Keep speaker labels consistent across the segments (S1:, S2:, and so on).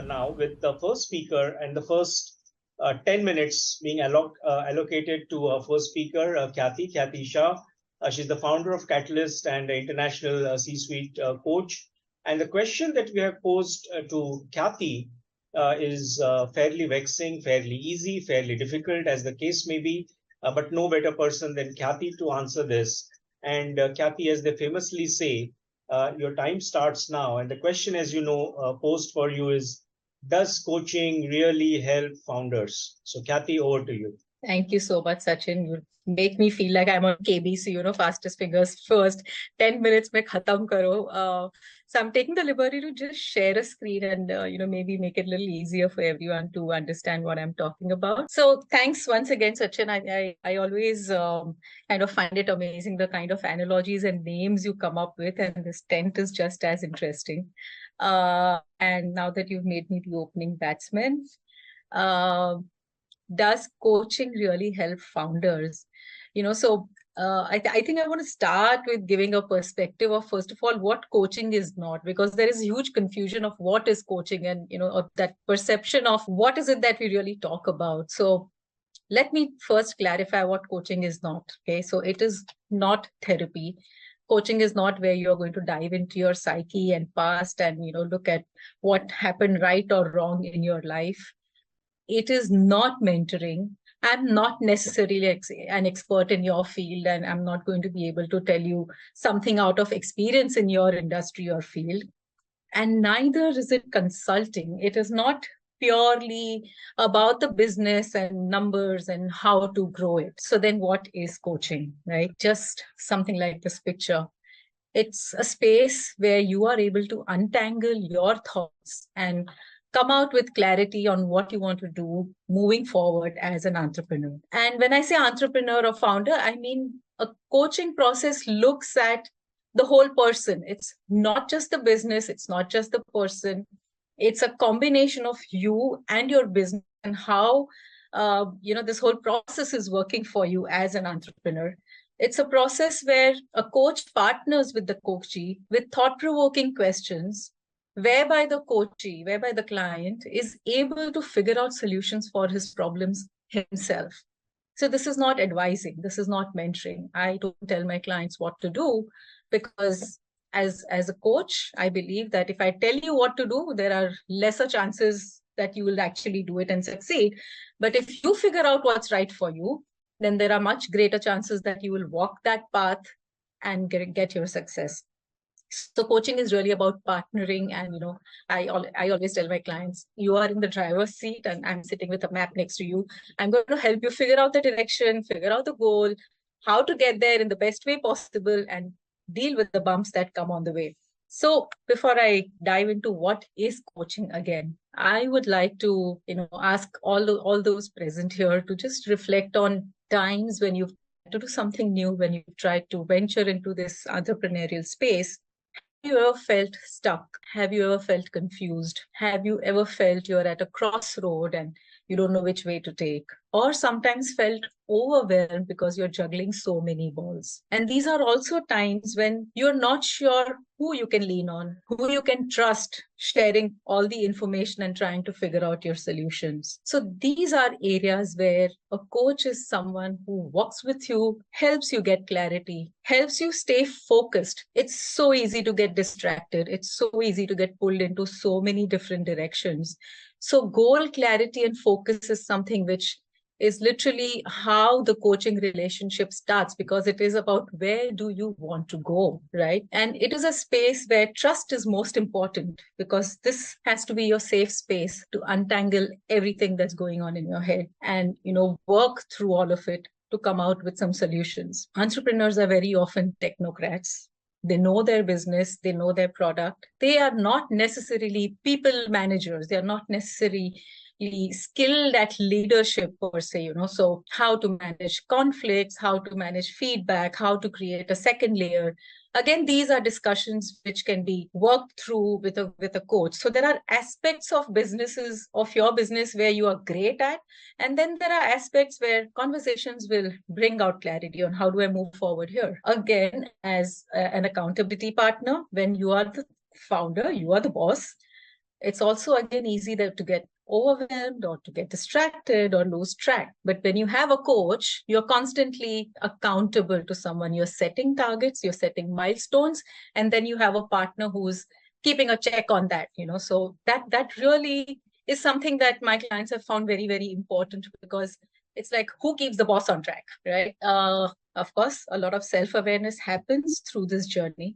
S1: now with the first speaker and the first 10 minutes being allocated to our first speaker, Khyati Shah. She's the founder of Catalyst and an international C-suite coach. And the question that we have posed to Khyati is fairly vexing, fairly easy, fairly difficult, as the case may be, but no better person than Khyati to answer this. And Khyati, as they famously say, your time starts now. And the question, as you know, posed for you is, does coaching really help founders? So, Khyati, over to you.
S2: Thank you so much, Sachin. You make me feel like I'm on KBC, fastest fingers first. 10 minutes mein khatam karo. So I'm taking the liberty to just share a screen and, maybe make it a little easier for everyone to understand what I'm talking about. So thanks once again, Sachin. I always kind of find it amazing, the kind of analogies and names you come up with. And this tent is just as interesting. And now that you've made me the opening batsman, does coaching really help founders? I think I want to start with giving a perspective of, first of all, what coaching is not, because there is huge confusion of what is coaching and, of that perception of what is it that we really talk about. So let me first clarify what coaching is not. Okay. So it is not therapy. Coaching is not where you're going to dive into your psyche and past and, look at what happened right or wrong in your life. It is not mentoring. I'm not necessarily an expert in your field, and I'm not going to be able to tell you something out of experience in your industry or field. And neither is it consulting. It is not purely about the business and numbers and how to grow it. So then what is coaching, right? Just something like this picture. It's a space where you are able to untangle your thoughts and come out with clarity on what you want to do moving forward as an entrepreneur. And when I say entrepreneur or founder, I mean a coaching process looks at the whole person. It's not just the business, it's not just the person. It's a combination of you and your business and how this whole process is working for you as an entrepreneur. It's a process where a coach partners with the coachee with thought-provoking questions, whereby the client is able to figure out solutions for his problems himself. So this is not advising, this is not mentoring. I don't tell my clients what to do, because as a coach, I believe that if I tell you what to do, there are lesser chances that you will actually do it and succeed. But if you figure out what's right for you, then there are much greater chances that you will walk that path and get your success. So coaching is really about partnering. And, I always tell my clients, you are in the driver's seat and I'm sitting with a map next to you. I'm going to help you figure out the direction, figure out the goal, how to get there in the best way possible, and deal with the bumps that come on the way. So before I dive into what is coaching again, I would like to, ask all those present here to just reflect on times when you've tried to do something new, when you've tried to venture into this entrepreneurial space. Have you ever felt stuck? Have you ever felt confused? Have you ever felt you're at a crossroad and you don't know which way to take? Or sometimes felt overwhelmed because you're juggling so many balls. And these are also times when you're not sure who you can lean on, who you can trust, sharing all the information and trying to figure out your solutions. So these are areas where a coach is someone who walks with you, helps you get clarity, helps you stay focused. It's so easy to get distracted. It's so easy to get pulled into so many different directions. So goal clarity and focus is something which is literally how the coaching relationship starts, because it is about where do you want to go, right? And it is a space where trust is most important, because this has to be your safe space to untangle everything that's going on in your head and, work through all of it to come out with some solutions. Entrepreneurs are very often technocrats. They know their business, they know their product. They are not necessarily people managers. They are not necessarily skilled at leadership per se, so how to manage conflicts, how to manage feedback, how to create a second layer. Again, these are discussions which can be worked through with a coach. So there are aspects of your business where you are great at, and then there are aspects where conversations will bring out clarity on how do I move forward here. Again, as an accountability partner, when you are the founder, you are the boss. it's also again easy to get overwhelmed or to get distracted or lose track. But when you have a coach, you're constantly accountable to someone. You're setting targets, you're setting milestones, and then you have a partner who's keeping a check on that, So that really is something that my clients have found very, very important, because it's like, who keeps the boss on track, right? Of course, a lot of self-awareness happens through this journey.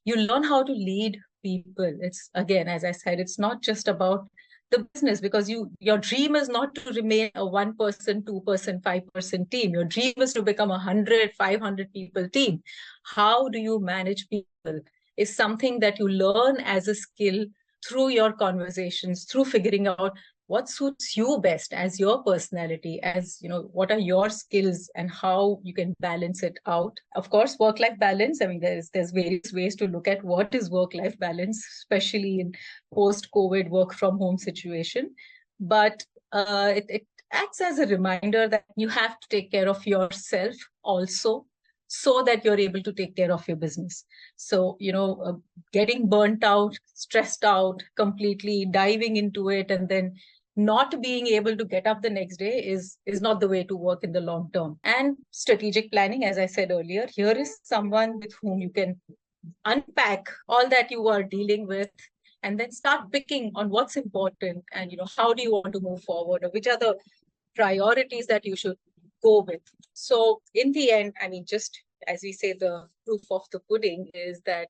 S2: You learn how to lead people. It's, again, as I said, it's not just about the business, because your dream is not to remain a 1%, 2%, 5% team. Your dream is to become 100, 500 people team. How do you manage people is something that you learn as a skill through your conversations, through figuring out what suits you best as your personality, as what are your skills and how you can balance it out. Of course, work-life balance, I mean, there's various ways to look at what is work-life balance, especially in post-COVID work from home situation. But it acts as a reminder that you have to take care of yourself also, so that you're able to take care of your business. So, getting burnt out, stressed out, completely diving into it, and then not being able to get up the next day is not the way to work in the long term. And strategic planning, as I said earlier, here is someone with whom you can unpack all that you are dealing with, and then start picking on what's important, and how do you want to move forward, or which are the priorities that you should go with. So in the end, I mean, just as we say, the proof of the pudding is that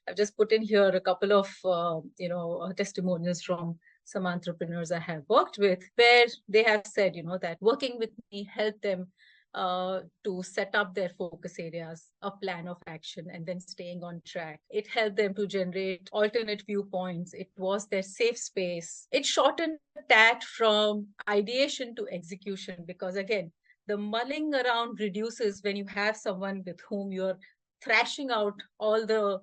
S2: I've just put in here a couple of testimonials from some entrepreneurs I have worked with, where they have said, that working with me helped them to set up their focus areas, a plan of action, and then staying on track. It helped them to generate alternate viewpoints. It was their safe space. It shortened that from ideation to execution, because again, the mulling around reduces when you have someone with whom you're thrashing out all the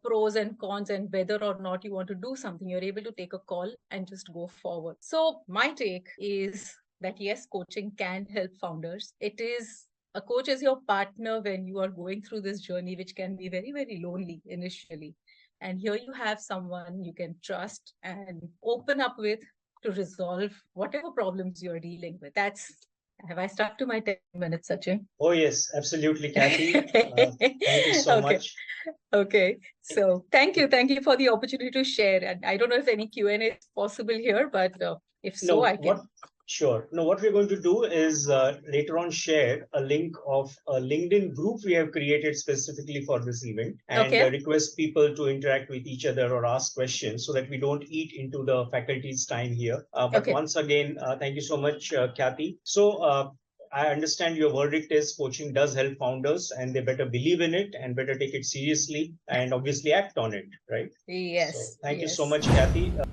S2: pros and cons, and whether or not you want to do something, you're able to take a call and just go forward. So my take is that yes, coaching can help founders. A coach is your partner when you are going through this journey, which can be very, very lonely initially. And here you have someone you can trust and open up with to resolve whatever problems you're dealing with. Have I stuck to my 10 minutes, Sachin?
S1: Oh, yes, absolutely, Khyati. Thank you so much.
S2: Okay. So thank you. Thank you for the opportunity to share. And I don't know if any Q&A is possible here, but if so,
S1: No,
S2: I can.
S1: Sure. No, what we're going to do is later on share a link of a LinkedIn group we have created specifically for this event, and request people to interact with each other or ask questions, so that we don't eat into the faculty's time here. But once again, thank you so much, Khyati. So I understand your verdict is coaching does help founders, and they better believe in it and better take it seriously and obviously act on it, right?
S2: Yes.
S1: So thank you so much, Khyati.